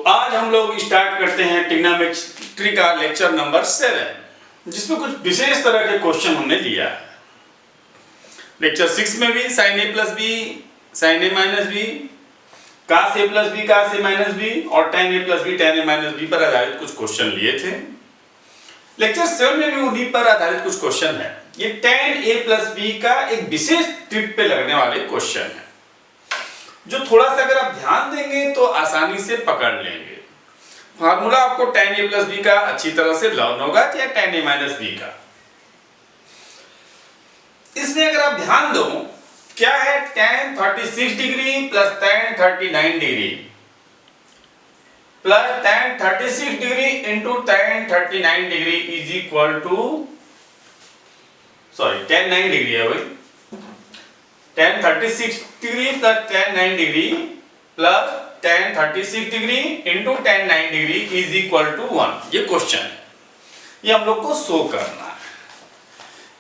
आज हम लोग स्टार्ट करते हैं ट्रिग्नोमेट्री का लेक्चर नंबर 7, जिसमें कुछ विशेष तरह के क्वेश्चन हमने लिया है। लेक्चर 6 में भी sin a plus b, sin a minus b, cos a plus b, cos a minus b और tan a plus b, tan a minus b पर आधारित कुछ क्वेश्चन लिए थे। लेक्चर 7 में भी उन्हीं पर आधारित कुछ क्वेश्चन है। ये tan a प्लस बी का एक विशेष ट्रिक पे लगने वाले क्वेश्चन है, जो थोड़ा सा अगर आप ध्यान देंगे तो आसानी से पकड़ लेंगे। फार्मूला आपको tan a प्लस बी का अच्छी तरह से लर्न होगा या tan a माइनस बी का। इसमें अगर आप ध्यान दो क्या है, tan 36 degree plus tan 39 degree plus tan 36 degree into tan 39 degree is equal to tan 9 degree है भाई। tan 36 degree plus tan 9 degree plus tan 36 degree into tan 9 degree is equal to 1। ये क्वेश्चन है, ये हम लोग को show करना है।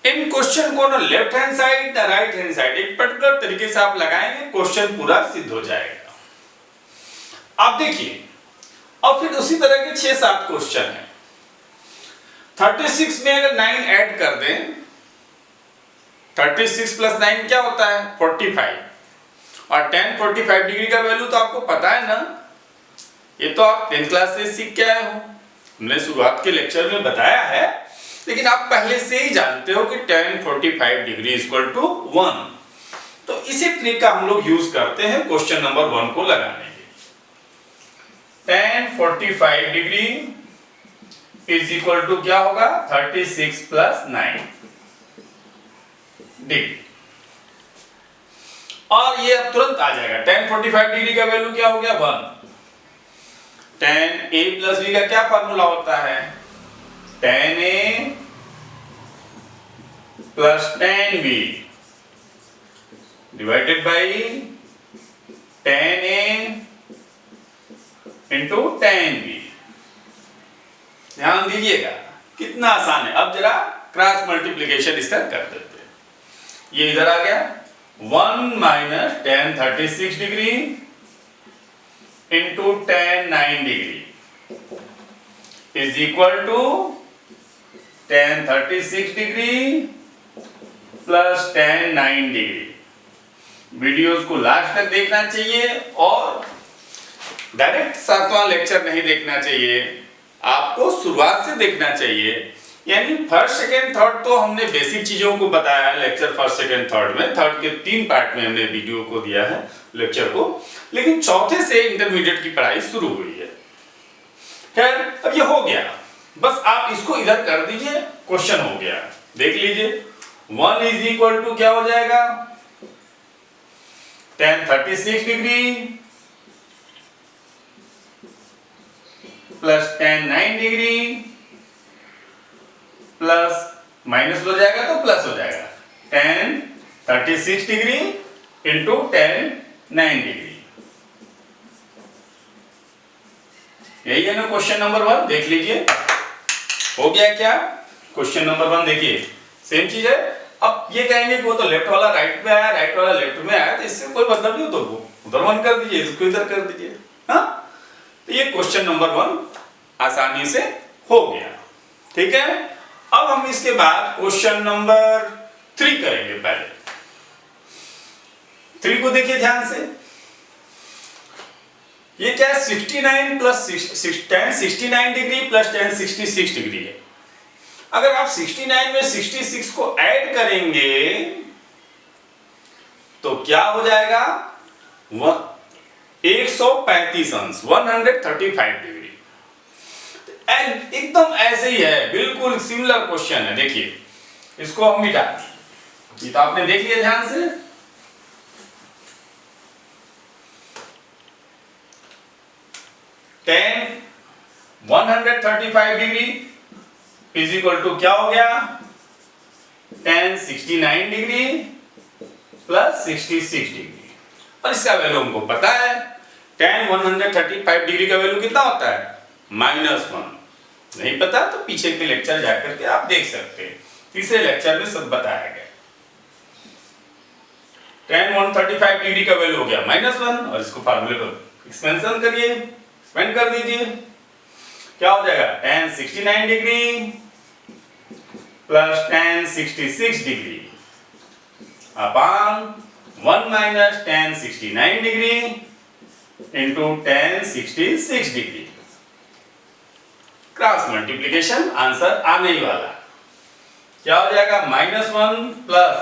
इन क्वेश्चन को ना लेफ्ट हैंड साइड ना राइट हैंड साइड एक पर्टिकुलर तरीके से आप लगाएंगे, क्वेश्चन पूरा सिद्ध हो जाएगा। आप देखिए, और फिर उसी तरह के 6-7 क्वेश्चन हैं। 36 में अगर 9 ऐड कर दें, 36 प्लस 9 क्या होता है 45, और tan 45 डिग्री का वैल्यू तो आपको पता है ना, ये तो आप 10th क्लास से सीख के आए हो, हमने शुरुआत के लेक्चर में बताया है, लेकिन आप पहले से ही जानते हो कि tan 45 डिग्री इक्वल टू 1। तो इसी ट्रिक का हम लोग यूज करते हैं क्वेश्चन नंबर 1 को लगाने के लिए। tan 45 degree is equal to क्या होगा 36 प्लस 9 डिग्री, और ये अब तुरंत आ जाएगा। tan 45 डिग्री का वैल्यू क्या हो गया 1। tan a प्लस b का क्या फार्मूला होता है, tan a plus tan b divided by tan a into tan b। ध्यान दीजिएगा कितना आसान है। अब जरा क्रॉस मल्टीप्लिकेशन इसका कर देते हैं। ये इधर आ गया 1 minus tan 36 degree into tan 9 degree is equal to tan 36 degree plus tan 9 degree. Videos को लास्ट तक देखना चाहिए और डायरेक्ट 7वां लेक्चर नहीं देखना चाहिए, आपको शुरुआत से देखना चाहिए। यानी फर्स्ट सेकेंड थर्ड तो हमने बेसिक चीजों को बताया है लेक्चर फर्स्ट सेकेंड थर्ड में, थर्ड के 3 पार्ट में हमने वीडियो को दिया है लेक्चर को, लेकिन चौथे से इंटरमीडिएट की पढ़ाई शुरू हुई है। खैर अब ये हो गया, बस आप इसको इधर कर दीजिए, क्वेश्चन हो गया। देख लीजिए 1 इज इक्वल टू क्या हो जाएगा tan 36 degree plus tan 9 degree plus minus हो जाएगा तो प्लस हो जाएगा tan 36 degree into tan 9 degree. यही है ना क्वेश्चन नंबर 1। देख लीजिए हो गया क्या। क्वेश्चन नंबर 1 देखिए सेम चीज है। अब ये कहेंगे कि वो तो लेफ्ट वाला राइट में आया, राइट वाला लेफ्ट में आया, तो इससे कोई मतलब नहीं, तो उधर 1 कर दीजिए, इसको इधर कर दीजिए। हाँ, तो ये क्वेश्चन नंबर 1 आसानी से हो गया। ठीक है, अब हम इसके बाद क्वेश्चन नंबर 3 करेंगे। पहले 3 को देखिए ध्यान से। ये क्या है 69 plus tan 69 degree plus tan 66 degree है। अगर आप 69 में 66 को ऐड करेंगे तो क्या हो जाएगा 135 अंश 135 डिग्री। एंड एकदम ऐसे ही है, बिल्कुल सिमिलर क्वेश्चन है। देखिए इसको हम मिटा दें, ये तो आपने देख लिया ध्यान से। tan 135 degree is equal to क्या हो गया tan 69 डिग्री प्लस 66 डिग्री, और इसका वैल्यू हमको पता है। tan 135 डिग्री का वैल्यू कितना होता है -1। नहीं पता तो पीछे के लेक्चर जाकर के आप देख सकते हैं, तीसरे लेक्चर में सब बताया गया। tan 135 डिग्री का वैल्यू हो गया -1, और इसको फार्मूले पर एक्सपेंशन करिए, एक्सपेंड कर दीजिए, क्या हो जाएगा tan 69 degree plus tan 66 degree upon 1 minus tan 69 degree into tan 66 degree. Cross multiplication answer आने ही वाला, क्या हो जाएगा -1 plus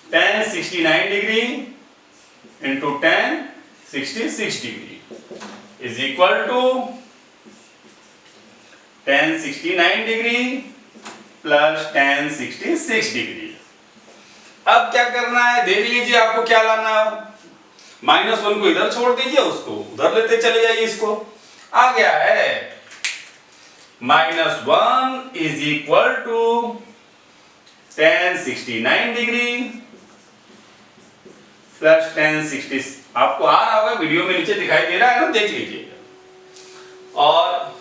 tan 69 degree into tan 66 degree is equal to tan 69 degree plus tan 66 degree. अब क्या करना है देख लीजिए, आपको क्या लाना है, -1 को इधर छोड़ दीजिए, उसको उधर लेते चले जाइए, इसको आ गया है -1 is equal to tan 69 degree plus tan 60, आपको आ रहा होगा वीडियो में नीचे दिखाई दे रहा है ना, देख लीजिए। और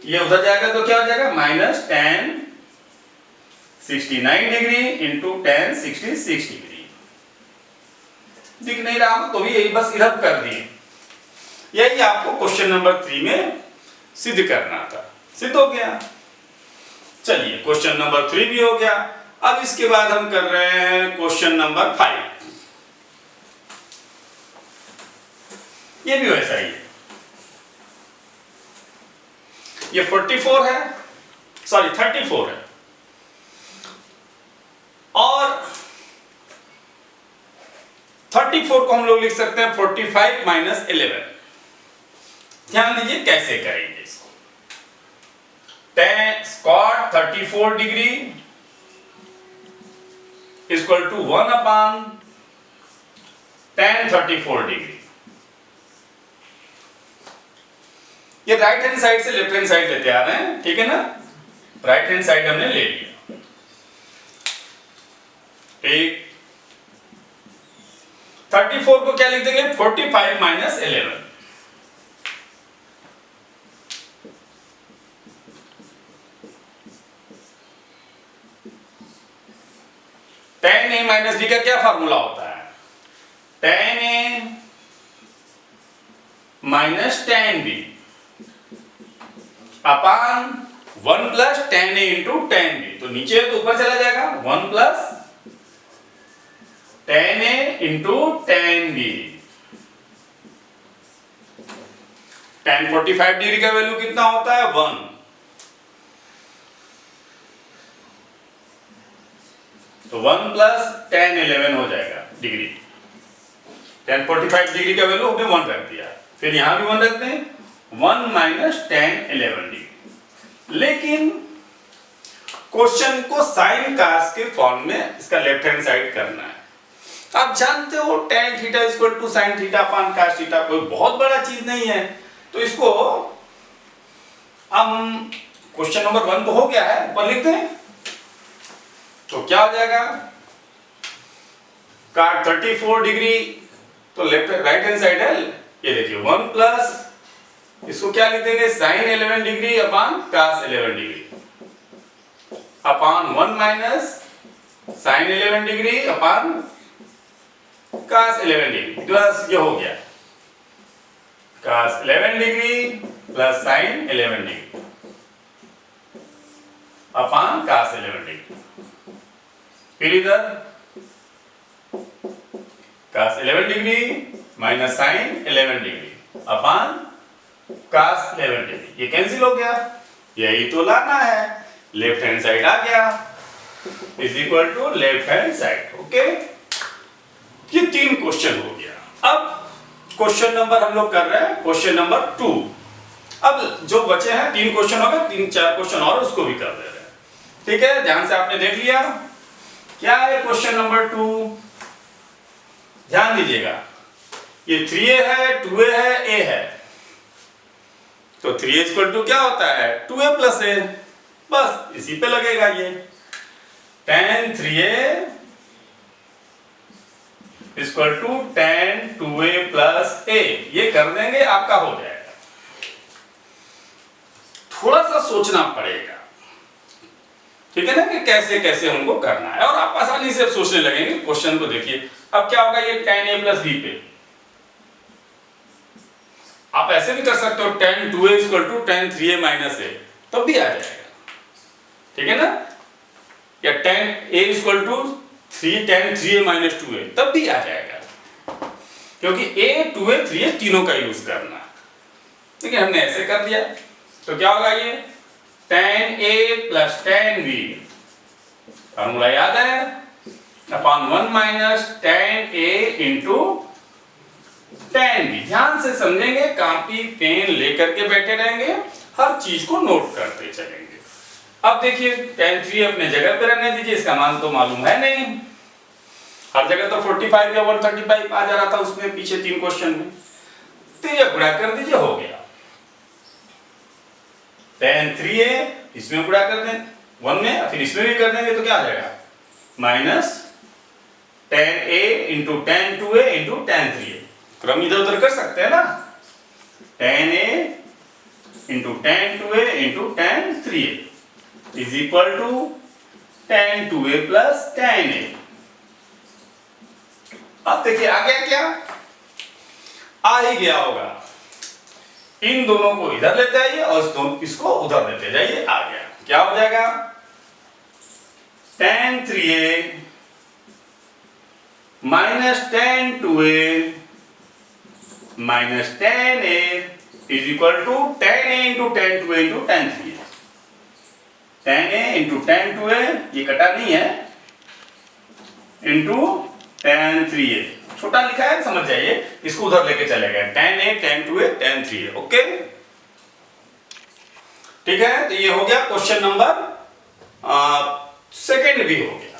ये उधर जाएगा तो क्या हो जाएगा minus tan 69 degree into tan 66 degree. दिख नहीं रहा तो भी यही बस इधर कर दिए, यही आपको क्वेश्चन नंबर 3 में सिद्ध करना था, सिद्ध हो गया। चलिए क्वेश्चन नंबर 3 भी हो गया। अब इसके बाद हम कर रहे हैं क्वेश्चन नंबर 5। ये भी वैसा ही है, ये 44 है, सॉरी 34 है और 34 को हम लोग लिख सकते हैं 45 माइनस 11। ध्यान दीजिए कैसे करेंगे इसको। tan cot 34 degree equal to 1 upon tan 34 degree. ये राइट हैंड साइड से लेफ्ट हैंड साइड लेते आ रहे हैं, ठीक है ना, राइट हैंड साइड हमने ले लिया। ठीक, 34 को क्या लिख देंगे 45 minus 11। tan a minus b का क्या फार्मूला होता है, tan a minus tan b upon 1 plus tan a into tan b। तो नीचे तो ऊपर चला जाएगा 1 plus tan a into tan b। tan 45 degree का वैल्यू कितना होता है 1, तो 1 प्लस tan 11 हो जाएगा डिग्री। tan 45 डिग्री का वैल्यू हमने 1 रख दिया, फिर यहां भी 1 रखते हैं, 1 माइनस tan 11 डिग्री। लेकिन क्वेश्चन को साइन कास के फॉर्म में इसका लेफ्ट हैंड साइड करना है। आप जानते हो tan theta equal to sin theta upon cos theta कोई बहुत बड़ा चीज नहीं है, तो इसको हम क्वेश्चन नंबर 1 तो हो गया है, ऊपर लिखते हैं तो क्या हो जाएगा cot 34 डिग्री, तो लेफ्ट राइट हैंड साइड है, ये देखिए 1 प्लस इसको क्या लिख देंगे sin 11 degree upon cos 11 degree upon 1 minus sin 11 degree upon cos 11 degree. बस ये हो गया cos 11 degree plus sin 11 degree upon cos 11 degree. फिर इधर cos 11 degree minus sin 11 degree upon cos 11 degree. ये कैंसिल हो गया, यही तो लाना है, लेफ्ट हैंड साइड आ गया is equal to left hand side. Okay, ये 3 क्वेश्चन हो गया। अब क्वेश्चन नंबर हम लोग कर रहे हैं क्वेश्चन नंबर 2। अब जो बचे हैं 3 क्वेश्चन हो गए, 3-4 क्वेश्चन और उसको भी कर दे रहे हैं, ठीक है। ध्यान से आपने देख लिया क्या है क्वेश्चन नंबर 2, ध्यान दीजिएगा। ये 3a है, 2a है, a है, तो 3a इक्वल टू क्या होता है 2a प्लस a, बस इसी पे लगेगा ये tan 3a equal to tan 2a plus a, ये कर देंगे आपका हो जाएगा। थोड़ा सा सोचना पड़ेगा, ठीक है ना, कि कैसे कैसे हमको करना है, और आप आसानी से सोचने लगेंगे। क्वेश्चन को देखिए, अब क्या होगा ये tan a प्लस b पे आप ऐसे भी कर सकते हो tan 2a = tan 3a - a, तब भी आ जाएगा, ठीक है ना, या tan a = 3 tan 3a - 2a, तब भी आ जाएगा, क्योंकि a 2a 3a तीनों का यूज करना। ठीक है, हमने ऐसे कर दिया तो क्या होगा, ये tan a + tan b, formula याद है, upon 1 - tan a × tan b। ध्यान से समझेंगे, कॉपी पेन लेकर के बैठे रहेंगे, हर चीज को नोट करते चलेंगे। अब देखिए tan 3 अपने जगह पे रहने दीजिए, इसका मान तो मालूम है नहीं, हर जगह तो 45 या 135 आ जा रहा था उसमें पीछे 3 क्वेश्चन में, तो ये गुणा कर दीजिए, हो गया tan 3a, इसमें गुणा कर दें 1 में, फिर इसमें भी कर देंगे तो क्या आ जाएगा, minus tan a × tan 2a × tan 3a, क्रम इधर उधर कर सकते हैं ना, tan a × tan 2a × tan 3a = tan 2a + tan a। अब देखिए आ गया, क्या आ ही गया होगा, इन दोनों को इधर लेते आइए और इसको उधर लेते जाइए, आ गया, क्या हो जाएगा, tan 3a - tan 2a - tan a = tan a × tan 2a × tan 3a। tan a × tan 2a, ये कटा नहीं है, इंटू tan 3a, छोटा लिखा है समझ जाइए, इसको उधर लेके चले गए, tan a tan 2a tan 3a, okay, ठीक है। तो ये हो गया क्वेश्चन नंबर सेकंड भी हो गया,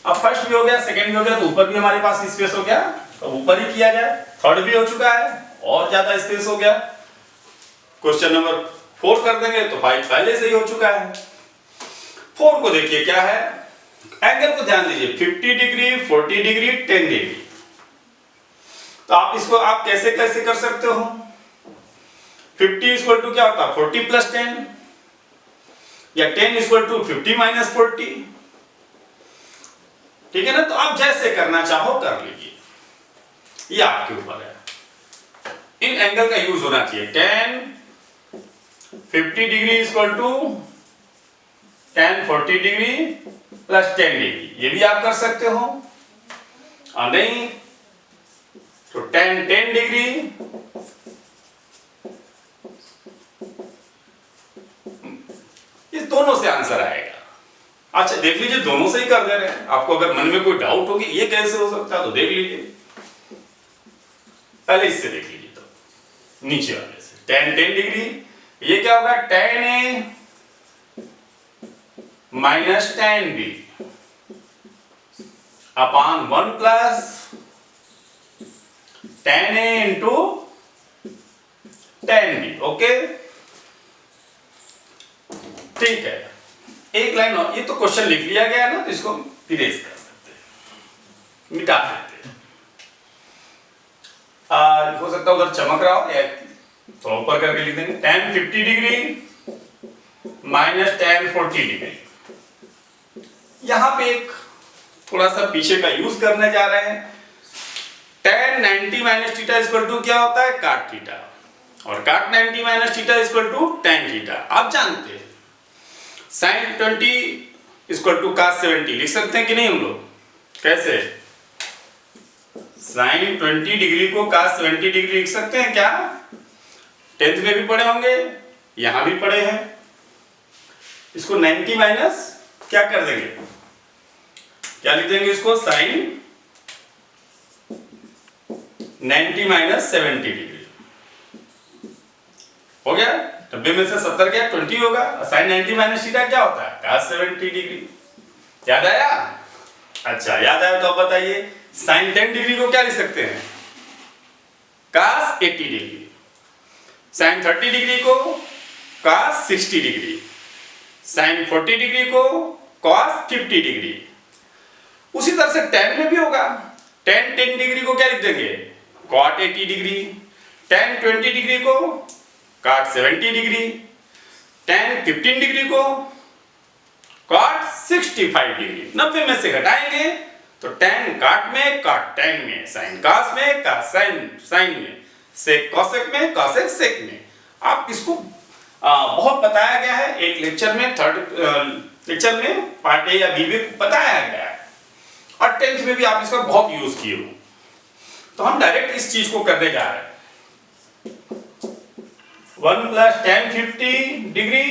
अब फर्स्ट भी हो गया, सेकंड भी हो गया, तो ऊपर भी हमारे पास स्पेस हो गया, तो ऊपर ही किया जाए, थर्ड भी हो चुका है, और ज्यादा स्पेस हो गया, क्वेश्चन नंबर 4 कर देंगे तो 5 पहले से ही हो चुका है। 4 को देखिए क्या है, एंगल को ध्यान दीजिए, 50 डिग्री, 40 डिग्री, 10 डिग्री, तो आप इसको आप कैसे कैसे कर सकते हो, 50 = क्या होता है, 40 + 10, या 10 = 50 - 40, ठीक है ना, तो आप जैसे करना चाहो कर लीजिए, ये आपके ऊपर है, इन एंगल का यूज होना चाहिए, tan 50 degree = tan 40 degree + 10 degree, ये भी आप कर सकते हो, और नहीं तो tan 10 डिग्री ये दोनों से आंसर आएगा। अच्छा देख लीजिए, दोनों से ही कर दे रहे हैं, आपको अगर मन में कोई डाउट होगी ये कैसे हो सकता है तो देख लीजिए, पहले इससे देख लीजिए, तो नीचे वाले से tan 10 डिग्री, ये क्या होगा, tan a - tan b upon 1 + tan a × tan b, okay, ठीक है। एक लाइन और, ये तो क्वेश्चन लिख लिया गया है ना, तो इसको इरेज कर देते हैं, मिटा देते हैं, हो सकता है उधर चमक रहा हो, या तो ऊपर करके लिख देंगे, tan 50 डिग्री - tan 40 डिग्री, यहां पे एक थोड़ा सा पीछे का यूज करने जा रहे हैं, tan 90 - थीटा = क्या होता है, cot थीटा, और cot 90 - थीटा = tan थीटा, आप जानते हैं, sin 20 = cos 70 लिख सकते हैं कि नहीं हम लोग, कैसे, sin 20 डिग्री को cos 70 डिग्री लिख सकते हैं क्या, 10th में भी पढ़े होंगे, यहां भी पढ़े हैं, इसको 90 माइनस क्या कर देंगे, क्या लिख देंगे इसको, sin 90 - 70 डिग्री, हो गया, 90 में से 70 क्या 20 होगा, sin 90 - थीटा क्या होता है, cos 70 डिग्री, याद आया, अच्छा याद आया, तो अब बताइए sin 10 डिग्री को क्या लिख सकते हैं, cos 80 डिग्री, sin 30 डिग्री को cos 60 डिग्री, sin 40 डिग्री को cos 50 डिग्री, उसी तरह से tan में भी होगा, tan 10 डिग्री को क्या लिख देंगे, cot 80 डिग्री, tan 20 डिग्री को cot 70 डिग्री, tan 15 डिग्री को cot 65 डिग्री, 90 में से घटाएंगे तो tan cot में, cot tan में, sin cos में, cos sin में, सेक कॉसेक में, कॉसेक सेक में। आप इसको बहुत बताया गया है एक लेक्चर में, थर्ड लेक्चर में पार्ट ए या बी में बताया गया है, और 10th में भी आप इसका बहुत यूज किए हो। तो हम डायरेक्ट इस चीज को करने जा रहे हैं। 1 + tan 50 डिग्री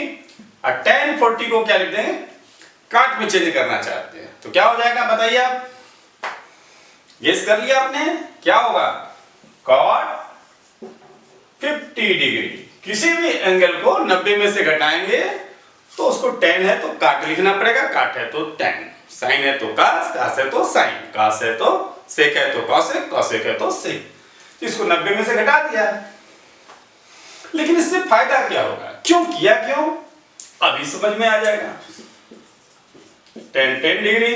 और tan 40 को क्या लिखते हैं, काट में चेंज करना चाहते हैं, तो क्या हो जाएगा बताइए आप, गेस कर लिया आपने, क्या होगा, cot 50 डिग्री। किसी भी एंगल को 90 में से घटाएंगे तो उसको tan है तो काट लिखना पड़ेगा, काट है तो tan, साइन है तो कास, कास है तो साइन, कास है तो सेक, है तो कॉसेक, कॉसेक है तो सेक। इसको 90 में से घटा दिया। लेकिन इससे फायदा क्या होगा, क्यों किया, क्यों, अभी समझ में आ जाएगा। tan 10 degree,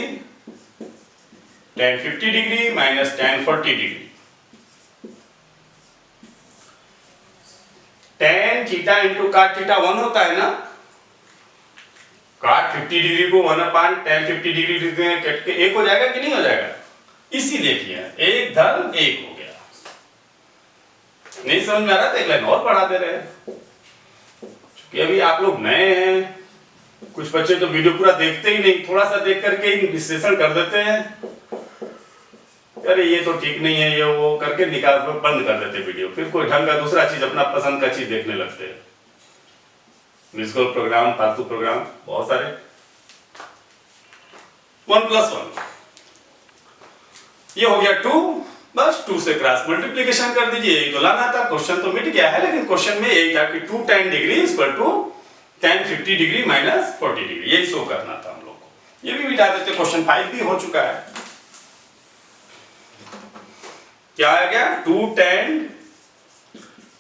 tan 50 degree minus tan 40 degree. tan theta into cot theta 1 होता है ना, cot 50 डिग्री को 1/tan 50 डिग्री लिख देंगे, कट के 1 हो जाएगा कि नहीं हो जाएगा, इसीलिए किया, 1 धन 1 हो गया। नहीं समझ में आ रहा तो एक लाइन और बढ़ा दे रहे हैं, क्योंकि अभी आप लोग नए हैं, कुछ बच्चे तो वीडियो पूरा देखते ही नहीं, थोड़ा सा देख करके ही विश्लेषण कर देते हैं, अरे ये तो ठीक नहीं है, ये वो करके निकाल बंद कर देते वीडियो, फिर कोई ढंग का दूसरा चीज अपना पसंद का चीज देखने लगते हैं, म्यूजिकल प्रोग्राम, फालतू प्रोग्राम बहुत सारे। 1 + 1 ये हो गया 2, बस 2 से क्रॉस मल्टीप्लिकेशन कर दीजिए, यही तो लाना था, क्वेश्चन तो मिट गया है, लेकिन क्वेश्चन में यही था कि 2 tan degree = tan 50 degree minus 40 degree, यही शो करना था हम लोग को। ये भी मिटा देते, क्वेश्चन 5 भी हो चुका है। क्या आ गया, 2 tan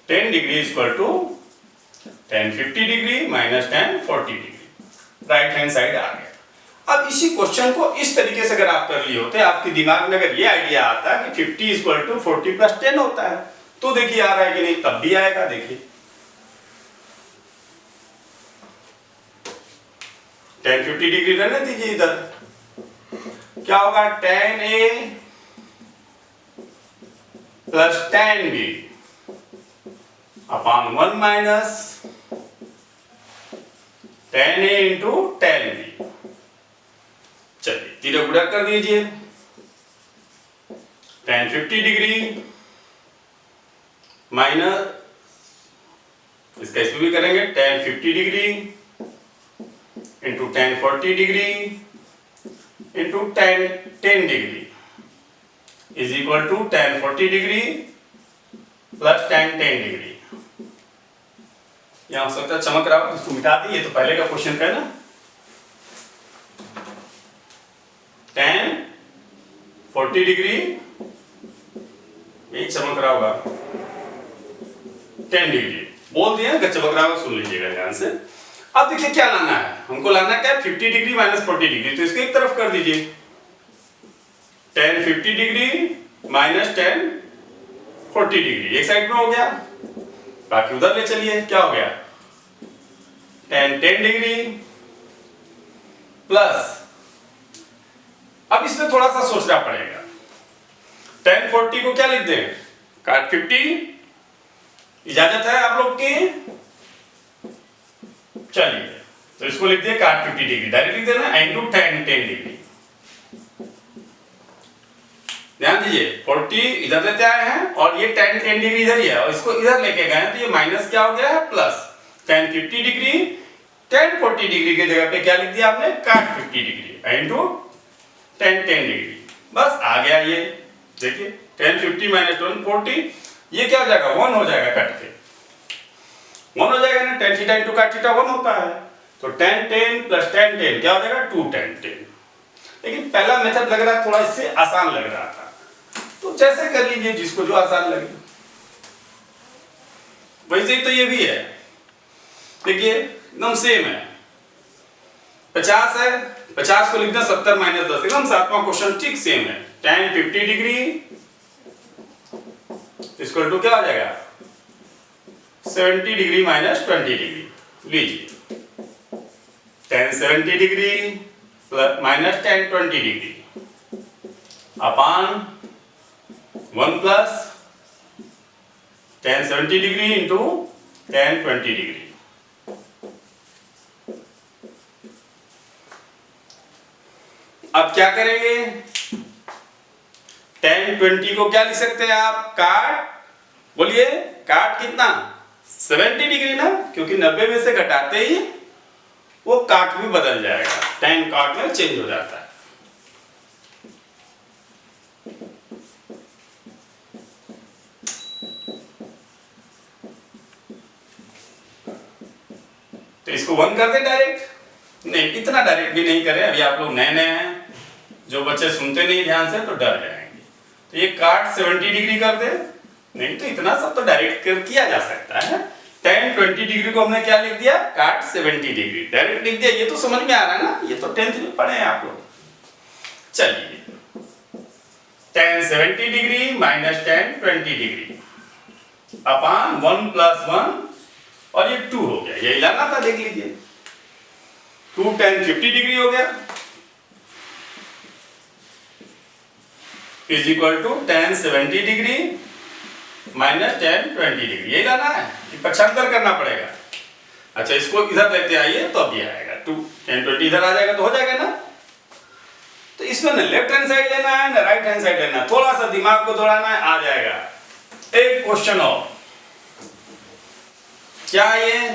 10 degree = tan 50 degree minus tan 40 degree, right hand side आ गया। अब इसी क्वेश्चन को इस तरीके से अगर आप कर लिए होते, आपके दिमाग में अगर ये आइडिया आता कि 50 = 40 + 10 होता है, तो देखिए आ रहा है कि नहीं, तब भी आएगा। देखिए tan 50 डिग्री रहने दीजिए इधर, क्या होगा, tan A + tan B upon 1 minus tan A × tan B। चलिए तीनों गुणा कर दीजिए, tan 50 डिग्री माइनस, इसका इसमें भी करेंगे, tan 50 degree × tan 40 degree × tan 10 degree = tan 40 degree + tan 10 degree. यहां हो सकता है चमक रहा हो, इसको मिटा दी, ये तो पहले का क्वेश्चन का है ना, tan 40 डिग्री, यही चमक रहा होगा, 10 डिग्री बोल दिया, अगर चमक रहा होगा सुन लीजिएगा ध्यान से। अब देखिए क्या लाना है हमको, लाना क्या है, 50 डिग्री माइनस 40 डिग्री, तो इसको एक तरफ कर दीजिए, tan 50 degree minus tan 40 degree एक साइड में हो गया, बाकी उधर ले चलिए, क्या हो गया, tan 10 डिग्री प्लस, अब इसमें थोड़ा सा सोचना पड़ेगा, tan 40 को क्या लिख दें, cot 50, इजाजत है आप लोग की, चलिए तो इसको लिख दिए cot 50 डिग्री, डायरेक्ट लिख देना × tan 10 डिग्री। ध्यान दीजिए 40 इधर लेते आए हैं और ये tan 10 डिग्री इधर ही है, और इसको इधर लेके गए तो ये माइनस क्या हो गया है, plus tan 50 degree, tan 40 degree की जगह पे क्या लिख दिया आपने, cot 50 डिग्री × tan 10 डिग्री, बस आ गया ये। देखिए tan 50 माइनस 40, ये क्या हो जाएगा, 1 हो जाएगा, कट के 1 हो जाएगा ना, tan थीटा × cot थीटा 1 होता है, तो tan 10 + tan 10 क्या हो जाएगा, 2 tan 10। लेकिन पहला मेथड लग रहा है थोड़ा इससे आसान लग रहा था, तो जैसे कर लीजिए जिसको जो आसान लगे। वैसे ही तो ये भी है, देखिए एकदम सेम है, 50 है, 50 को लिख दें 70 - 10, एकदम सातवां क्वेश्चन ठीक सेम है, tan 50 डिग्री = क्या हो जाएगा, 70 डिग्री माइनस 20 डिग्री, लीजिए tan 70 degree minus tan 20 degree upon 1 plus tan 70 degree into tan 20 degree. अब क्या करेंगे, tan 20 को क्या लिख सकते हैं आप, काट, बोलिए काट कितना, 70 डिग्री ना, क्योंकि 90 में से घटाते ही वो काट भी बदल जाएगा, tan काट में चेंज हो जाता है। तो इसको 1 कर दे डायरेक्ट, नहीं इतना डायरेक्ट भी नहीं करें, अभी आप लोग नए नए हैं, जो बच्चे सुनते नहीं ध्यान से तो डर जाएंगे। तो ये काट 70 डिग्री कर दे, नहीं तो इतना सब तो डायरेक्ट किया जा सकता है। tan 20 डिग्री को हमने क्या लिख दिया, काट 70 डिग्री, डायरेक्ट लिख दिया। ये तो समझ में आ रहा है ना, ये तो 10th में पढ़े हैं आप लोग। चलिए tan 70 degree minus tan 20 degree upon 1 plus 1 और ये 2 हो गया, यही लाना था, देख लीजिए 2 tan 50 डिग्री हो गया is equal to tan 70 degree minus tan 20 degree, यही लाना है कि पक्षांतर करना पड़ेगा। अच्छा इसको इधर लेते आइए तो अब ये आएगा 2 tan 20 इधर आ जाएगा तो हो जाएगा ना। तो इसमें ना लेफ्ट हैंड साइड लेना है ना राइट हैंड साइड लेना है, थोड़ा सा दिमाग को दौड़ाना है, आ जाएगा। एक क्वेश्चन और, क्या ये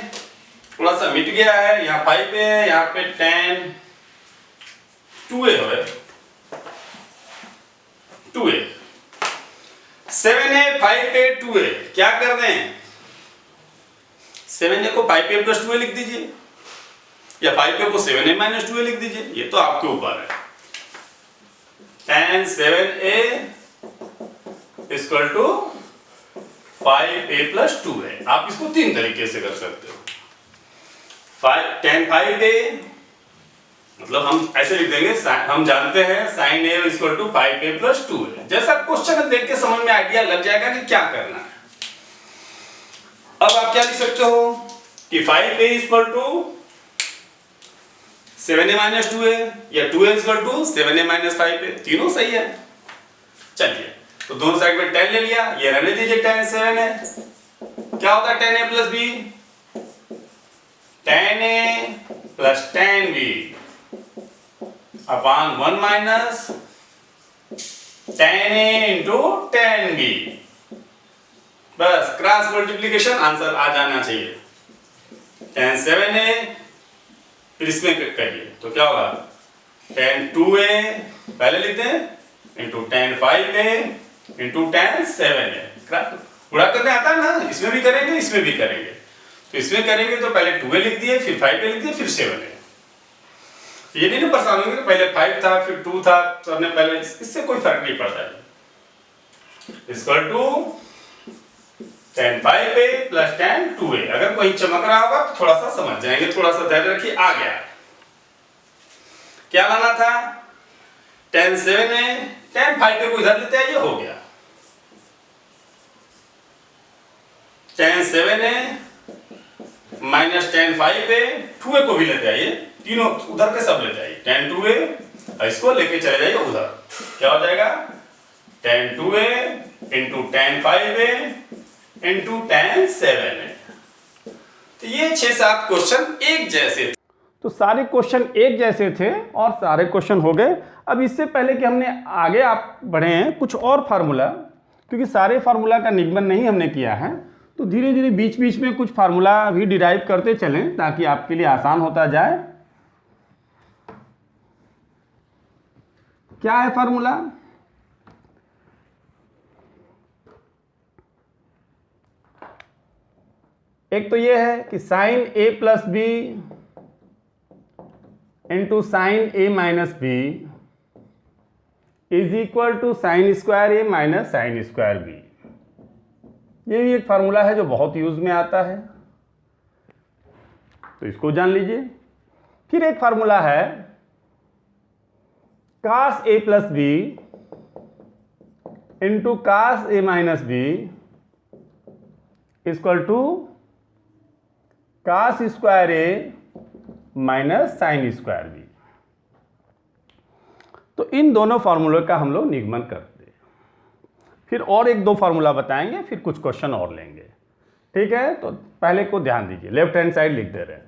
थोड़ा सा मिट गया है, यहाँ 5 है, यहाँ पे tan 2a हो, 2a 7a 5a 2a, क्या कर दें 7a को 5a प्लस 2a लिख दीजिए या 5a को 7a माइनस 2a लिख दीजिए, ये तो आपके ऊपर है। tan 7a equal to 5a plus 2a, आप इसको 3 तरीके से कर सकते हो। tan 5a मतलब हम ऐसे लिख देंगे, हम जानते हैं sin a equal to 5a plus 2a, जैसा क्वेश्चन देख के समझ में आइडिया लग जाएगा कि क्या करना है। अब आप क्या लिख सकते हो कि 5a equal to 7a minus 2a या 2a equal to 7a minus 5a, तीनों सही है। चलिए तो दोनों साइड में tan ले लिया, ये रहने दीजिए tan 7a, क्या होता है tan a plus b, tan a plus tan b upon 1 minus tan a into tan b, बस क्रॉस मल्टीप्लीकेशन, आंसर आ जाना चाहिए। tan 7a फिर इसमें करिए तो क्या होगा tan 2a पहले लिखते हैं into tan 5a into tan 7a, गुणा करने आता है ना, इसमें भी करेंगे इसमें भी करेंगे। तो इसमें करेंगे तो पहले 2a लिख दिए, फिर 5a लिख दिए, फिर 7a। ये नहीं ना परेशान होंगे पहले 5 था फिर 2 था, सबने पहले, इससे कोई फर्क नहीं पड़ता है। Equal to tan 5a plus tan 2a, अगर कोई चमक रहा होगा तो थोड़ा सा समझ जाएंगे, थोड़ा सा धैर्य रखिए, आ गया। क्या लाना था tan 7a, tan 5a को इधर लेते हैं, ये हो गया tan 7a minus tan 5a, 2a को भी लेते आइए, तीनों उधर के सब लेते आइए, tan 2a इसको लेके चले जाइए उधर, क्या हो जाएगा tan 2a into tan 5a into tan 7a। तो ये 6-7 क्वेश्चन एक जैसे थे, तो सारे क्वेश्चन एक जैसे थे और सारे क्वेश्चन हो गए। अब इससे पहले कि हमने आगे आप बढ़े हैं कुछ और फार्मूला, क्योंकि सारे फार्मूला का निगमन नहीं हमने किया है, तो धीरे धीरे बीच बीच में कुछ फार्मूला भी डिराइव करते चलें ताकि आपके लिए आसान होता जाए। क्या है फार्मूला, एक तो ये है कि sine a plus B into sine a minus b is equal to sine square a minus sine square B. ये भी एक फार्मूला है जो बहुत यूज में आता है, तो इसको जान लीजिए। फिर एक फार्मूला है cos a plus B into cos a minus b equal to cos square a minus sine square b. तो इन दोनों फार्मूलों का हम लोग निगमन करते हैं। फिर और एक दो फार्मूला बताएंगे, फिर कुछ क्वेश्चन और लेंगे। ठीक है, तो पहले को ध्यान दीजिए, लेफ्ट हैंड साइड लिख दे रहे हैं,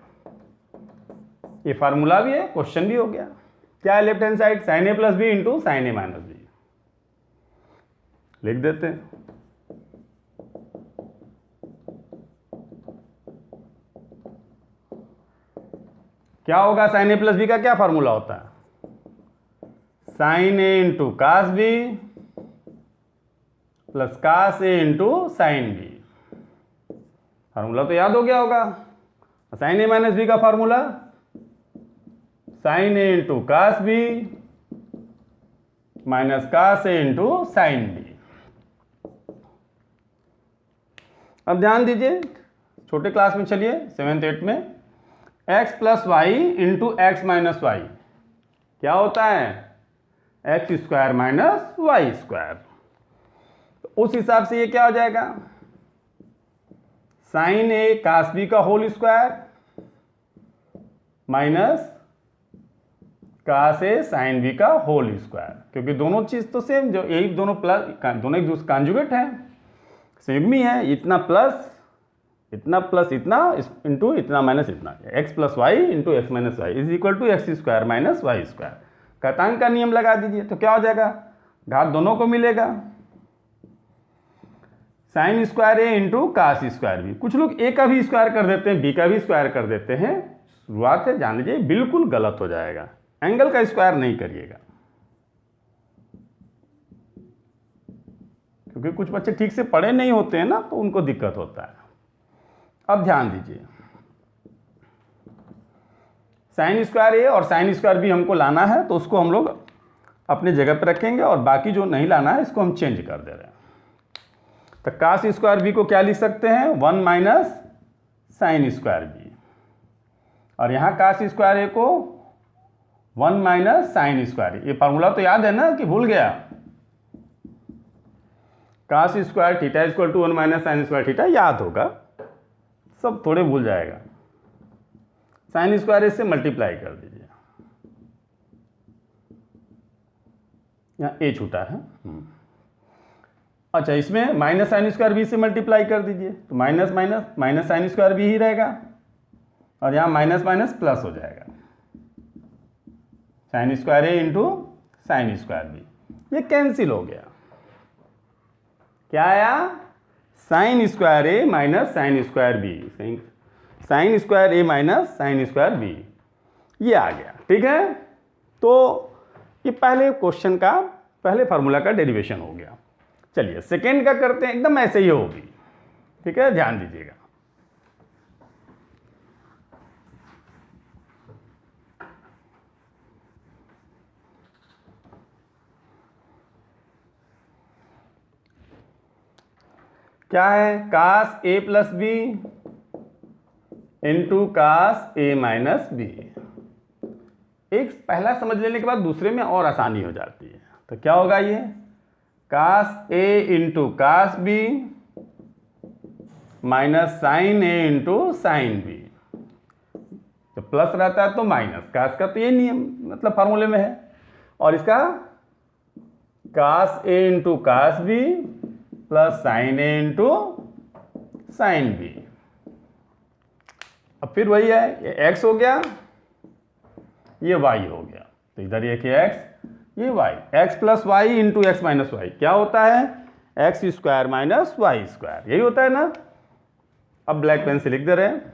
ये फार्मूला भी है, क्वेश्चन भी हो गया। क्या है left hand side? Sign a plus B into sine A minus B लिख देते हैं। क्या होगा? साइन ए प्लस बी का क्या फार्मूला होता है? Sine A into cos B plus cos A into sine B. Formula तो याद हो गया होगा। साइन ए माइनस बी का formula sine A into cos B minus cos A into sine B. अब ध्यान दीजिए, छोटे क्लास में चलिए 7th 8th में, x plus y into x minus y क्या होता है? X square minus y square. तो उस हिसाब से ये क्या हो जाएगा? साइन ए कास बी का whole square minus cos a sine b का होल स्क्वायर, क्योंकि दोनों चीज तो सेम, जो यही दोनों प्लस, दोनों एक दूसरे कॉन्जुगेट है, सेमी है। इतना प्लस इतना इंटू इतना माइनस इतना, x plus y into x minus y is equal to x square minus y square. घातांक का नियम लगा दीजिए, तो क्या हो जाएगा? घात दोनों को मिलेगा। Sign square A into cos square B. कुछ लोग ए का भी स्क्वायर कर देते हैं, बी का भी स्क्वायर कर देते हैं। शुरुआत है, जान लीजिए बिल्कुल गलत हो जाएगा। एंगल का स्क्वायर नहीं करिएगा, क्योंकि कुछ बच्चे ठीक से पढ़े नहीं होते हैं ना, तो उनको दिक्कत होता है। अब ध्यान दीजिए, साइन स्क्वायर ए और साइन स्क्वायर बी हमको लाना है, तो उसको हम लोग अपने जगह पर रखेंगे, और बाकी जो नहीं लाना है इसको हम चेंज कर दे रहे हैं। तो कास स्क्वायर बी को क्या लिख सकते हैं? 1 माइनस साइन स्क्वायर बी, और यहाँ कास स्क्वायर ए को 1 माइनस साइन स्क्वायर। ये फार्मूला तो याद है ना, कि भूल गया? Cos square theta equal to 1 minus sine square theta याद होगा, सब थोड़े भूल जाएगा। साइन स्क्वायर इससे मल्टीप्लाई कर दीजिए, यहाँ ए छूटा है। अच्छा, इसमें माइनस साइन स्क्वायर बी से मल्टीप्लाई कर दीजिए, तो minus minus minus sine square B ही रहेगा, और यहाँ माइनस माइनस प्लस हो जाएगा, sine square A into sine square B. ये कैंसिल हो गया। क्या आया? साइन स्क्वायर ए minus sine square B, sine square ए माइनस साइन स्क्वायर बी, ये आ गया। ठीक है, तो ये पहले क्वेश्चन का, पहले फार्मूला का डेरिवेशन हो गया। चलिए सेकेंड का करते हैं, एकदम ऐसे ही होगी। ठीक है, ध्यान दीजिएगा। क्या है? कास ए प्लस बी इंटू कास ए माइनस बी। एक पहला समझ लेने के बाद दूसरे में और आसानी हो जाती है। तो क्या होगा? ये cos A into cos B minus sine A into sine B. जब प्लस रहता है तो माइनस, कास का तो ये नियम मतलब फार्मूले में है, और इसका cos A into cos B plus sine A into sine B. अब फिर वही है, ये x हो गया, ये y हो गया, तो इधर ये कि x, ये y, x plus y into x minus y क्या होता है? X square minus y square, यही होता है ना। अब ब्लैक पेन से लिख दे रहे हैं,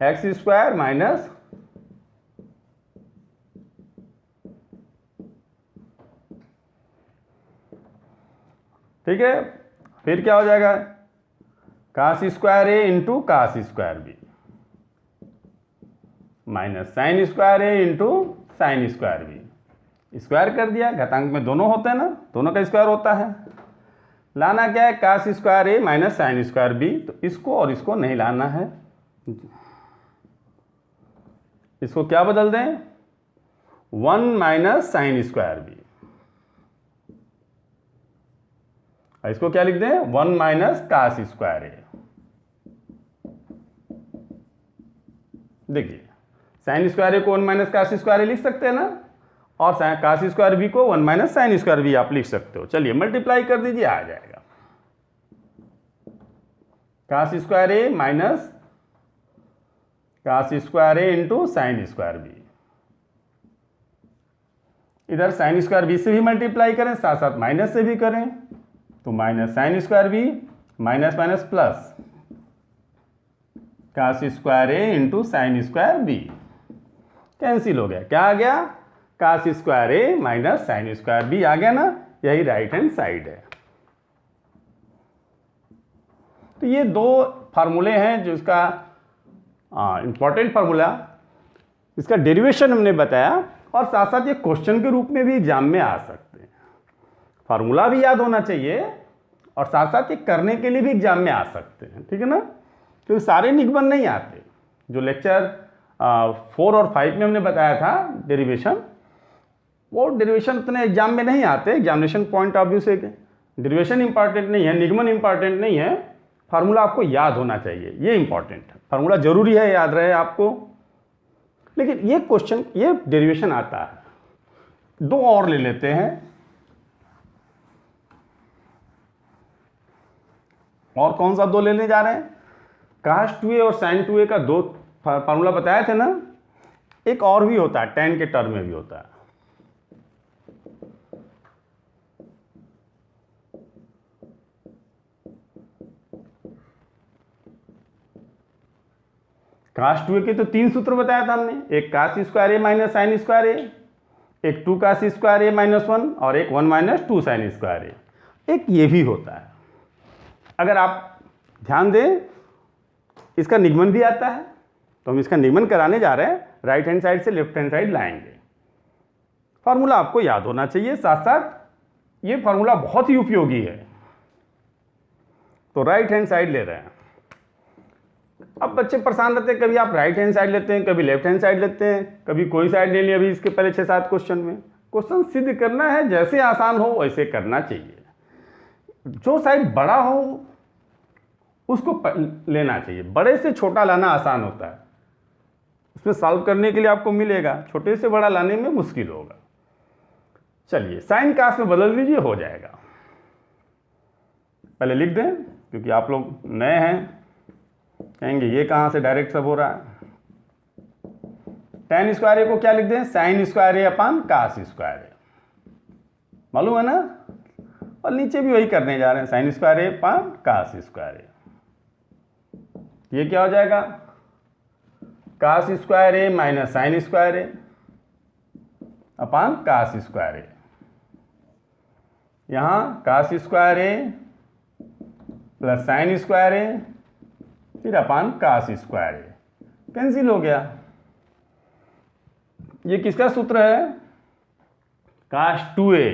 एक्स स्क्वायर माइनस ठीक है, फिर क्या हो जाएगा? Cos square A into cos square B minus sine square A into sine square B. Square कर दिया, घातांक में दोनों होते हैं ना, दोनों का स्क्वायर होता है। लाना क्या है? कास स्क्वायर ए माइनस साइन स्क्वायर बी। तो इसको और इसको नहीं लाना है, इसको क्या बदल दें? 1 माइनस साइन स्क्वायर बी, इसको क्या लिख दें? 1 माइनस कास स्क्वायर ए। देखिए साइन स्क्वायर ए को 1 माइनस कास स्क्वायर ए लिख सकते हैं ना, और कास स्क्वायर बी को 1 माइनस साइन स्क्वायर बी आप लिख सकते हो। चलिए मल्टीप्लाई कर दीजिए, आ जाएगा cos square A minus cos square A into sine square B. इधर साइन स्क्वायर बी से भी मल्टीप्लाई करें, साथ साथ माइनस से भी करें, तो minus sine square B minus minus plus cos square A into sine square B. Cancel हो गया, क्या आ गया? कास स्क्वायर ए माइनस साइन स्क्वायर बी आ गया ना, यही राइट हैंड साइड है। तो ये दो फार्मूले हैं जो इसका इंपॉर्टेंट फार्मूला, इसका डेरिवेशन हमने बताया, और साथ साथ ये क्वेश्चन के रूप में भी एग्जाम में आ सकते हैं। फार्मूला भी याद होना चाहिए और साथ साथ ये करने के लिए भी एग्जाम में आ सकते हैं, ठीक है ना। क्योंकि सारे निगमन नहीं आते, जो लेक्चर 4 और 5 में हमने बताया था डेरिवेशन, वो डेरिवेशन इतने एग्जाम में नहीं आते। एग्जामिनेशन पॉइंट ऑफ व्यू से डेरिवेशन इंपॉर्टेंट नहीं है, निगमन इंपॉर्टेंट नहीं है, फार्मूला आपको याद होना चाहिए, ये इंपॉर्टेंट है। फार्मूला जरूरी है याद रहे आपको, लेकिन ये क्वेश्चन, ये डेरिवेशन आता है। दो और ले लेते हैं, और कौन सा दो लेने जा रहे हैं? कास 2a और साइन 2a का दो फार्मूला बताया थे ना, एक और भी होता है, tan के टर्म में भी होता है। कास 2a के तो 3 सूत्र बताया था हमने, एक कास स्क्वायर ए माइनस साइन स्क्वायर ए, एक 2 कास स्क्वायर ए माइनस 1, और एक 1 माइनस 2 साइन स्क्वायर ए। एक ये भी होता है, अगर आप ध्यान दें इसका निगमन भी आता है, तो हम इसका निगमन कराने जा रहे हैं, राइट हैंड साइड से लेफ्ट हैंड साइड लाएंगे। फार्मूला आपको याद होना चाहिए, साथ साथ ये फार्मूला बहुत ही उपयोगी है। तो राइट हैंड साइड ले रहे हैं। अब बच्चे परेशान रहते हैं, कभी आप राइट हैंड साइड लेते हैं, कभी लेफ्ट हैंड साइड लेते हैं, कभी कोई साइड ले लिया। अभी इसके पहले 6-7 क्वेश्चन में क्वेश्चन सिद्ध करना है, जैसे आसान हो वैसे करना चाहिए। जो साइड बड़ा हो उसको लेना चाहिए, बड़े से छोटा लाना आसान होता है, उसमें सॉल्व करने के लिए आपको मिलेगा, छोटे से बड़ा लाने में मुश्किल होगा। चलिए साइन कास में बदल दीजिए, हो जाएगा। पहले लिख दें, क्योंकि आप लोग नए हैं, कहेंगे ये कहाँ से डायरेक्ट सब हो रहा है। tan स्क्वायर ए को क्या लिख दें? Sign square A upon cos square ए, मालूम है ना। और नीचे भी वही करने जा रहे हैं, sign square A upon cos square A. ये क्या हो जाएगा? Cos square A minus sine square A upon cos square ए। यहाँ कास square A plus sine square A फिर अपान कास स्क्वायर ए, कैंसिल हो गया। ये किसका सूत्र है? कास 2a,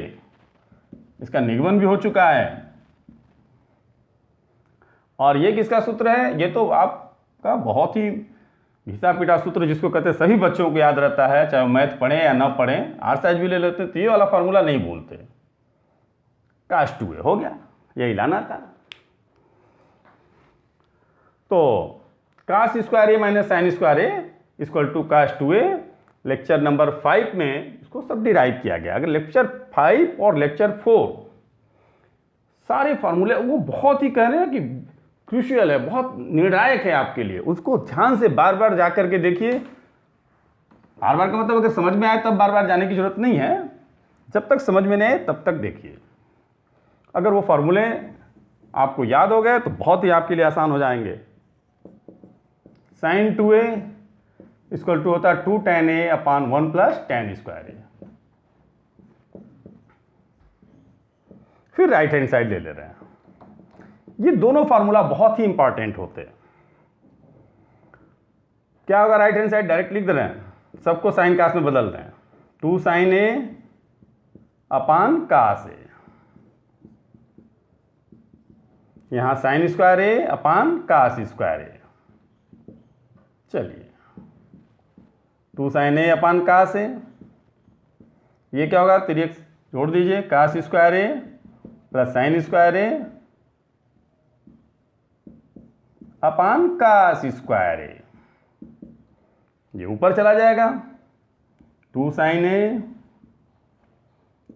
इसका निगमन भी हो चुका है। और ये किसका सूत्र है? ये तो आपका बहुत ही घिसा पिटा सूत्र, जिसको कहते हैं सभी बच्चों को याद रहता है, चाहे वो मैथ पढ़ें या ना पढ़ें, आर साइज भी ले लेते हैं तो ये वाला फार्मूला नहीं भूलते। कास 2a हो गया, यही लाना था। तो cos square A minus sine square a equal to cos 2a, lecture number 5 में इसको सब डिराइव किया गया। अगर लेक्चर 5 और लेक्चर 4 सारे फार्मूले, वो बहुत ही कह रहे हैं कि क्रूशियल है, बहुत निर्णायक है आपके लिए, उसको ध्यान से बार बार जा करके देखिए। बार बार का मतलब अगर समझ में आए तब बार बार जाने की जरूरत नहीं है, जब तक समझ में नहीं आए तब तक देखिए। अगर वो फार्मूले आपको याद हो गए तो बहुत ही आपके लिए आसान हो जाएंगे। साइन 2a इक्वल टू होता है 2 tan a upon 1 plus tan square A. फिर राइट हैंड साइड ले ले रहे हैं। ये दोनों फार्मूला बहुत ही इंपॉर्टेंट होते हैं। क्या होगा? राइट हैंड साइड डायरेक्ट लिख दे रहे हैं, सबको साइन कास में बदल रहे हैं। 2 sin a अपान कास ए, यहां sign square A upon cos square ए। चलिए 2 sin a अपान कास ए, ये क्या होगा? तिर्यक जोड़ दीजिए, cos square A plus sine square A upon cos square A. ये ऊपर चला जाएगा, 2 sin a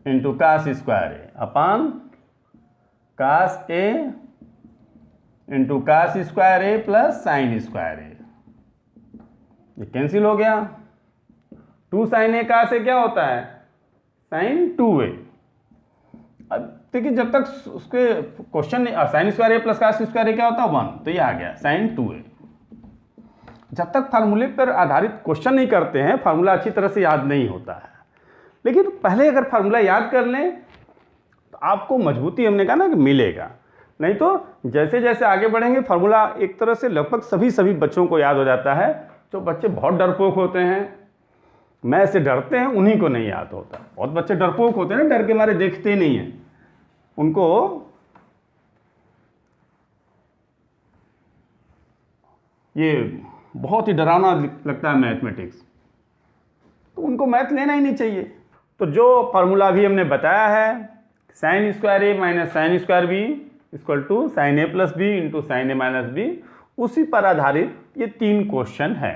into cos square A upon cos A into cos square A plus sine square A. ये कैंसिल हो गया। 2 साइन ए का से क्या होता है साइन 2a। अब देखिए जब तक उसके question sign square A plus cos square ए क्या होता है 1, तो ये आ गया साइन 2a। जब तक फार्मूले पर आधारित क्वेश्चन नहीं करते हैं फार्मूला अच्छी तरह से याद नहीं होता है। लेकिन पहले अगर फार्मूला याद कर लें तो आपको मजबूती हमने कहा ना कि मिलेगा। नहीं तो जैसे जैसे आगे बढ़ेंगे फार्मूला एक तरह से लगभग सभी बच्चों को याद हो जाता है। जो बच्चे बहुत डरपोक होते हैं, मैथ से डरते हैं, उन्हीं को नहीं याद होता। बहुत बच्चे डरपोक होते हैं ना, डर के मारे देखते नहीं हैं, उनको ये बहुत ही डरावना लगता है मैथमेटिक्स, तो उनको मैथ लेना ही नहीं चाहिए। तो जो फार्मूला भी हमने बताया है sine square A minus sine square b equal to sine a plus B into sine A minus b, उसी पर आधारित ये 3 क्वेश्चन है।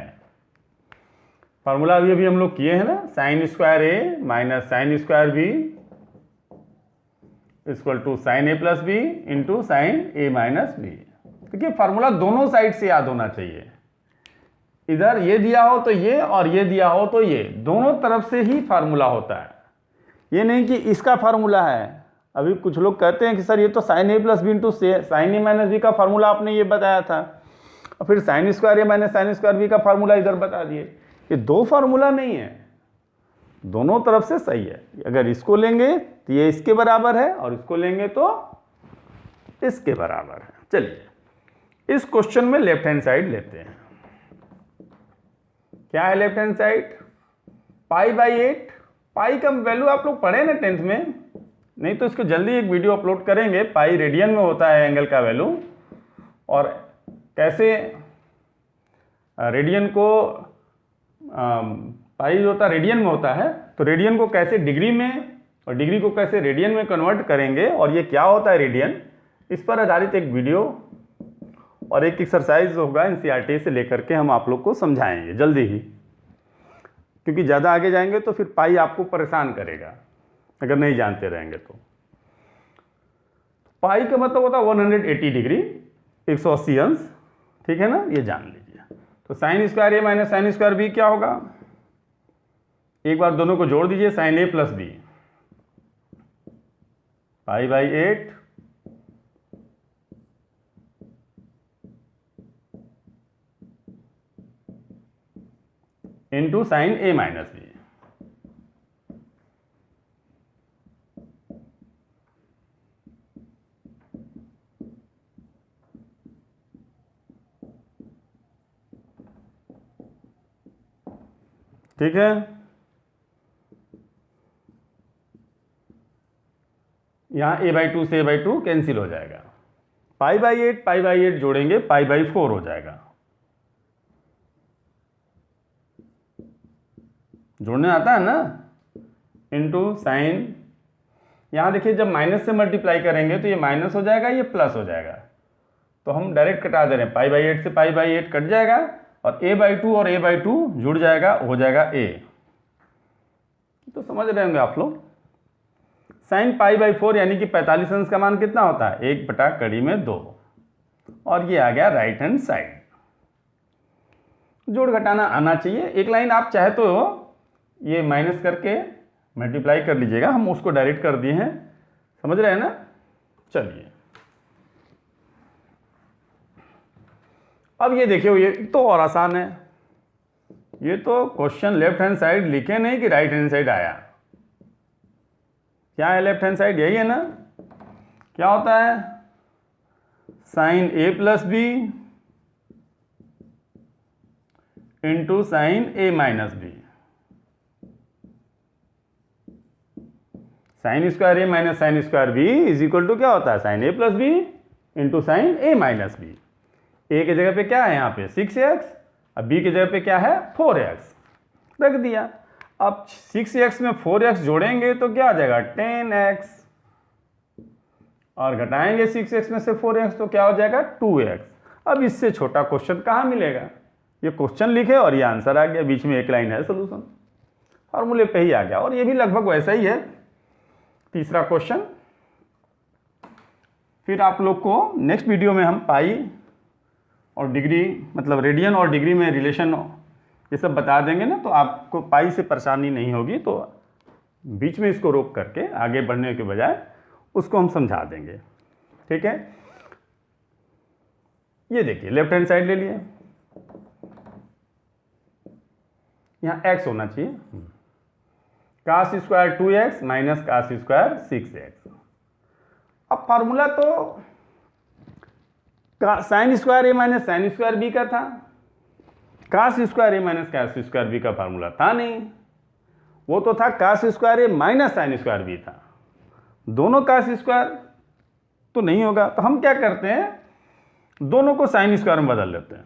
फार्मूला अभी हम लोग किए हैं ना, sine square A minus sine square b equal to sine a plus B into sine A minus b. देखिए फार्मूला दोनों साइड से याद होना चाहिए, इधर ये दिया हो तो ये और ये दिया हो तो ये, दोनों तरफ से ही फार्मूला होता है। ये नहीं कि इसका फार्मूला है। अभी कुछ लोग कहते हैं कि सर ये तो sign a plus B into sine A minus B का फार्मूला आपने ये बताया था, और फिर साइन स्क्वायर ए माइनस साइन स्क्वायर बी का फार्मूला इधर बता दिए। ये 2 फार्मूला नहीं है, दोनों तरफ से सही है। अगर इसको लेंगे तो ये इसके बराबर है और इसको लेंगे तो इसके बराबर है। चलिए इस क्वेश्चन में लेफ्ट हैंड साइड लेते हैं। क्या है लेफ्ट हैंड साइड? π/8। पाई का वैल्यू आप लोग पढ़े ना 10th में, नहीं तो इसको जल्दी एक वीडियो अपलोड करेंगे। पाई रेडियन में होता है एंगल का वैल्यू, और कैसे रेडियन को पाई जो होता है रेडियन में होता है, तो रेडियन को कैसे डिग्री में और डिग्री को कैसे रेडियन में कन्वर्ट करेंगे और ये क्या होता है रेडियन, इस पर आधारित एक वीडियो और एक एक्सरसाइज होगा एनसीईआरटी से लेकर के हम आप लोग को समझाएंगे जल्दी ही, क्योंकि ज़्यादा आगे जाएंगे तो फिर पाई आपको परेशान करेगा अगर नहीं जानते रहेंगे तो। पाई का मतलब होता है 180 डिग्री, 180 अंश, ठीक है ना, ये जान लीजिए। तो साइन स्क्वायर ए माइनस साइन स्क्वायर बी क्या होगा, एक बार दोनों को जोड़ दीजिए, sign a plus B π/8 into sine A minus B. ठीक है, यहां a/2 से a/2 कैंसिल हो जाएगा। π/8 जोड़ेंगे π/4 हो जाएगा। जोड़ने आता है ना, इंटू साइन, यहाँ देखिए जब माइनस से मल्टीप्लाई करेंगे तो ये माइनस हो जाएगा, ये प्लस हो जाएगा, तो हम डायरेक्ट कटा दे रहे हैं। π/8 से π/8 कट जाएगा और a/2 और a/2 जुड़ जाएगा, हो जाएगा a। तो समझ रहे होंगे आप लोग। साइन π/4 यानी कि 45 अंश का मान कितना होता है 1/2, और ये आ गया राइट हैंड साइड। जोड़ घटाना आना चाहिए। एक लाइन आप चाहे तो ये माइनस करके मल्टीप्लाई कर लीजिएगा, हम उसको डायरेक्ट कर दिए हैं, समझ रहे हैं ना। चलिए अब ये देखिए, ये तो और आसान है, ये तो क्वेश्चन लेफ्ट हैंड साइड लिखे नहीं कि राइट हैंड साइड आया। क्या है लेफ्ट हैंड साइड, यही है ना। क्या होता है sine a plus B into sine A minus b. Sine square A minus sine square b is equal to क्या होता है sine a plus B into sine A minus b. A की जगह पे क्या है यहाँ पे 6x, अब बी की जगह पे क्या है 4x रख दिया। अब 6x में 4x जोड़ेंगे तो क्या आ जाएगा 10x, और घटाएंगे 6x में से 4x तो क्या हो जाएगा 2x। अब इससे छोटा क्वेश्चन कहाँ मिलेगा, ये क्वेश्चन लिखे और ये आंसर आ गया, बीच में एक लाइन है सोल्यूशन, फॉर्मूले पे ही आ गया। और ये भी लगभग वैसा ही है तीसरा क्वेश्चन। फिर आप लोग को नेक्स्ट वीडियो में हम पाई और डिग्री, मतलब रेडियन और डिग्री में रिलेशन ये सब बता देंगे ना, तो आपको पाई से परेशानी नहीं होगी। तो बीच में इसको रोक करके आगे बढ़ने के बजाय उसको हम समझा देंगे, ठीक है। ये देखिए लेफ्ट हैंड साइड ले लिए, यहाँ x होना चाहिए, cos square 2x minus cos square 6x। अब फार्मूला तो साइन स्क्वायर ए माइनस साइन स्क्वायर बी का था, कास स्क्वायर ए माइनस कास स्क्वायर बी का फार्मूला था नहीं, वो तो था कास स्क्वायर ए माइनस साइन स्क्वायर बी था। दोनों कास स्क्वायर तो नहीं होगा, तो हम क्या करते हैं, दोनों को साइन स्क्वायर में बदल लेते हैं।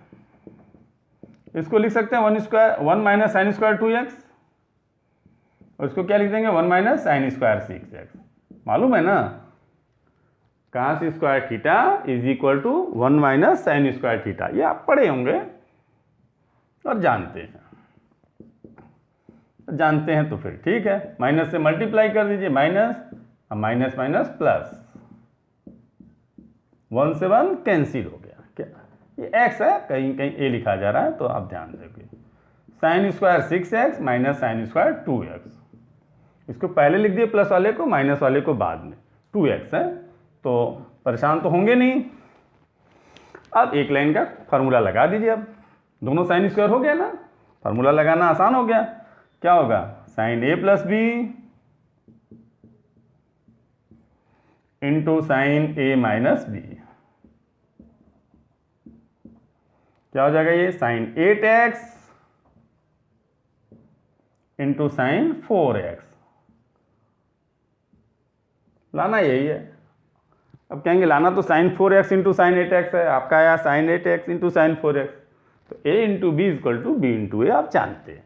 इसको लिख सकते हैं 1 माइनस साइन स्क्वायर 2x, और इसको क्या लिख देंगे 1 माइनस साइन स्क्वायर 6x। मालूम है ना, cos square theta is equal to 1 minus sine square theta, ये आप पढ़े होंगे और जानते हैं तो फिर ठीक है, माइनस से मल्टीप्लाई कर दीजिए, माइनस माइनस माइनस प्लस, 1 से 1 कैंसिल हो गया। क्या ये x है, कहीं कहीं a लिखा जा रहा है तो आप ध्यान रखिए। Sine square 6x minus sine square 2x, इसको पहले लिख दिए प्लस वाले को, माइनस वाले को बाद में। 2x है तो परेशान तो होंगे नहीं। अब एक लाइन का फार्मूला लगा दीजिए, अब दोनों साइन स्क्वायर हो गया ना, फार्मूला लगाना आसान हो गया। क्या होगा, sine a plus B into sine a minus B, क्या हो जाएगा ये, sign 8x into sine 4x। लाना यही है। अब कहेंगे लाना तो sign 4x into sine 8x है, आपका आया sign 8x into sine 4x, तो a into B equal to B into A आप जानते हैं।